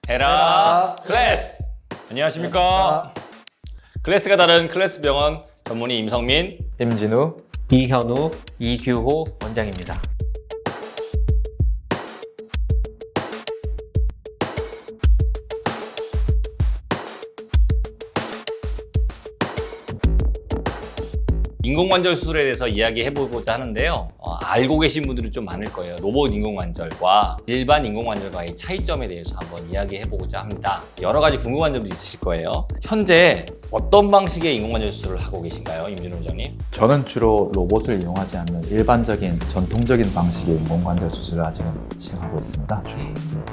헤라 클래스! 안녕하십니까? 클래스가 다른 클래스 병원 전문의 임성민, 임진우, 이현우, 이규호 원장입니다. 인공관절 수술에 대해서 이야기해보고자 하는데요. 알고 계신 분들은 좀 많을 거예요. 로봇 인공관절과 일반 인공관절과의 차이점에 대해서 한번 이야기해보고자 합니다. 여러 가지 궁금한 점도 있으실 거예요. 현재 어떤 방식의 인공관절 수술을 하고 계신가요, 임진우 원장님? 저는 주로 로봇을 이용하지 않는 일반적인 전통적인 방식의 인공관절 수술을 아직은 시행하고 있습니다.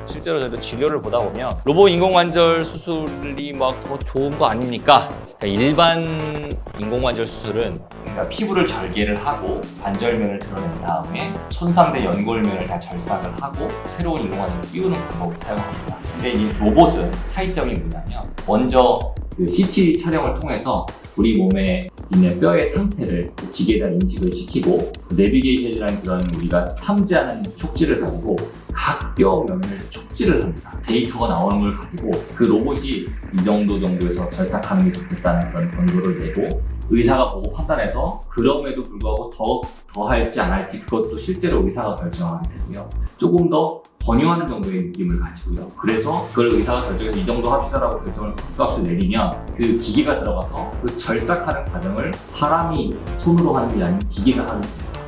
실제로 저희도 진료를 보다 보면 로봇 인공관절 수술이 막 더 좋은 거 아닙니까? 그러니까 일반 인공관절 수술은 그러니까 피부를 절개를 하고 관절면을 드러낸 다음에 손상된 연골면을 다 절삭을 하고 새로운 인공관절을 띄우는 방법을 사용합니다. 근데 이 로봇은 차이점이 뭐냐면 먼저 그 CT 촬영을 통해서 우리 몸에 있는 뼈의 상태를 기계에다 인식을 시키고 내비게이션이라는 그런 우리가 탐지하는 촉지를 가지고 각 뼈 면을 촉지를 합니다. 데이터가 나오는 걸 가지고 그 로봇이 이 정도에서 절삭하는 게 좋겠다는 그런 권고를 내고 의사가 보고 판단해서 그럼에도 불구하고 더 할지 안 할지 그것도 실제로 의사가 결정하게 되고요. 조금 더 권유하는 정도의 느낌을 가지고요. 그래서 그걸 의사가 결정해서 이 정도 합시다라고 결정을 값을 내리면 그 기계가 들어가서 그 절삭하는 과정을 사람이 손으로 하는 게 아닌 기계가 하는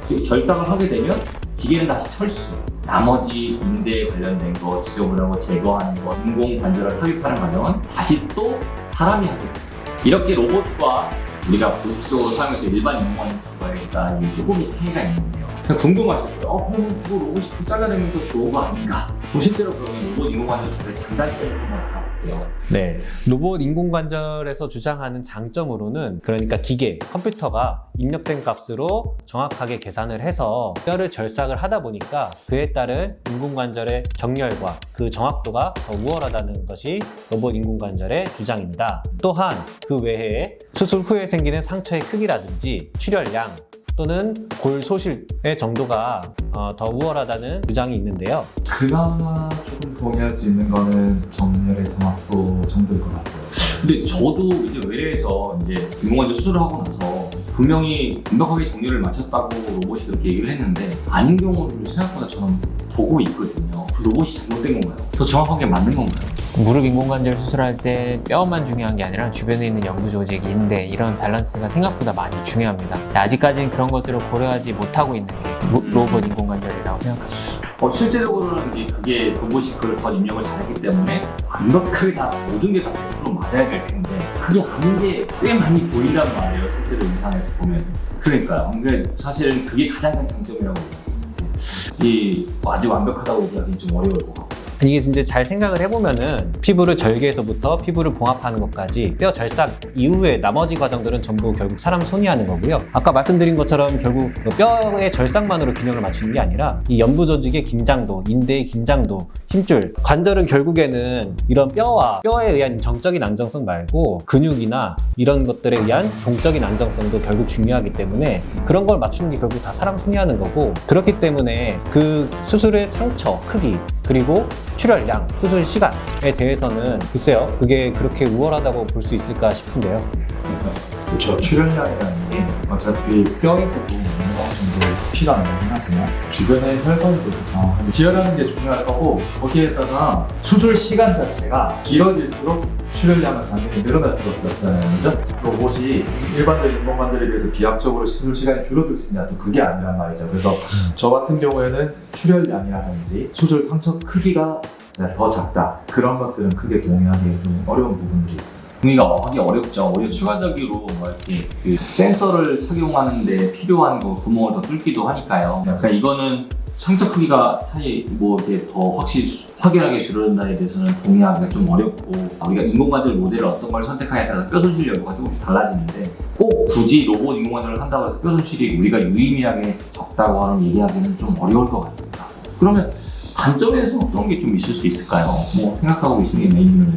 거예요. 절삭을 하게 되면 기계는 다시 철수, 나머지 인대에 관련된 거 지저분한 거 제거하는 거 인공 관절을 삽입하는 과정은 다시 또 사람이 하게 돼요. 이렇게 로봇과 우리가 보수적으로 사용했던 일반 인공관절 수술과 조금의 차이가 있는데요. 궁금하실 거예요. 그럼 그거 로봇이 잘라내면 더 좋은 거 아닌가? 그럼 실제로 그러면 로봇 인공관절 수술의 장단점을 한번 알아볼게요. 네, 로봇 인공관절에서 주장하는 장점으로는 그러니까 기계, 컴퓨터가 입력된 값으로 정확하게 계산을 해서 뼈를 절삭을 하다 보니까 그에 따른 인공관절의 정렬과 그 정확도가 더 우월하다는 것이 로봇 인공관절의 주장입니다. 또한 그 외에 수술 후에 생기는 상처의 크기라든지 출혈량 또는 골 소실의 정도가 더 우월하다는 주장이 있는데요. 그나마 조금 동의할 수 있는 거는 정렬의 정확도 정도일 것 같아요. 근데 저도 이제 외래에서 이제 인공관절 수술을 하고 나서 분명히 완벽하게 정렬을 마쳤다고 로봇이 그렇게 얘기를 했는데 아닌 경우를 생각보다 저는 보고 있거든요. 그 로봇이 잘못된 건가요? 더 정확하게 맞는 건가요? 무릎 인공관절 수술할 때 뼈만 중요한 게 아니라 주변에 있는 연구 조직, 인대 이런 밸런스가 생각보다 많이 중요합니다. 아직까지는 그런 것들을 고려하지 못하고 있는 게 로봇 인공관절이라고 생각합니다. 실제적으로는 그게 로봇이 그걸 더 입력을 잘했기 때문에 완벽하게 다 모든 게 다 100% 맞아야 될 텐데 그게 아닌 게 꽤 많이 보인단 말이에요. 실제로 임상에서 보면. 그러니까요. 근데 사실은 그게 가장 큰 장점이라고 이 아직 완벽하다고 얘기하기는 좀 어려울 것 같고. 이게 진짜 잘 생각을 해보면은 피부를 절개해서부터 피부를 봉합하는 것까지 뼈 절삭 이후에 나머지 과정들은 전부 결국 사람 손이 하는 거고요. 아까 말씀드린 것처럼 결국 뼈의 절삭만으로 균형을 맞추는 게 아니라 이 연부 조직의 긴장도, 인대의 긴장도, 힘줄, 관절은 결국에는 이런 뼈와 뼈에 의한 정적인 안정성 말고 근육이나 이런 것들에 의한 동적인 안정성도 결국 중요하기 때문에 그런 걸 맞추는 게 결국 다 사람 손이 하는 거고 그렇기 때문에 그 수술의 상처, 크기 그리고 출혈량, 수술 시간에 대해서는 글쎄요 그게 그렇게 우월하다고 볼 수 있을까 싶은데요. 그렇죠. 출혈량이라는 게 어차피 뼈에서 보면 어느 정도 피가 나긴 하지만 주변의 혈관도 정확하게 지혈하는 게 중요할 거고 거기에다가 수술 시간 자체가 길어질수록 출혈량은 당연히 늘어날 수밖에 없잖아요. 그죠? 로봇이 일반적인 인공관절에 비해서 비약적으로 수술 시간이 줄어들 수 있냐 또 그게 아니란 말이죠. 그래서 저 같은 경우에는 출혈량이라든지 수술 상처 크기가 더 작다 그런 것들은 크게 동의하기 좀 어려운 부분들이 있습니다. 동의가 하기 어렵죠. 오히려 추가적으로 이렇게 그 센서를 착용하는데 필요한 구멍을 더 뚫기도 하니까요. 그러니까 이거는 상처 크기가 차이 이렇게 더 확실히 확연하게 줄어든다에 대해서는 동의하기가 좀 어렵고 우리가 인공관절 모델을 어떤 걸 선택하냐에 따라서 뼈 손실 여부가 조금씩 달라지는데 꼭 굳이 로봇 인공관절을 한다고 해서 뼈 손실이 우리가 유의미하게 적다고 하는 얘기하기는 좀 어려울 것 같습니다. 그러면 단점에서 어떤 게 좀 있을 수 있을까요? 생각하고 계시는 게 메인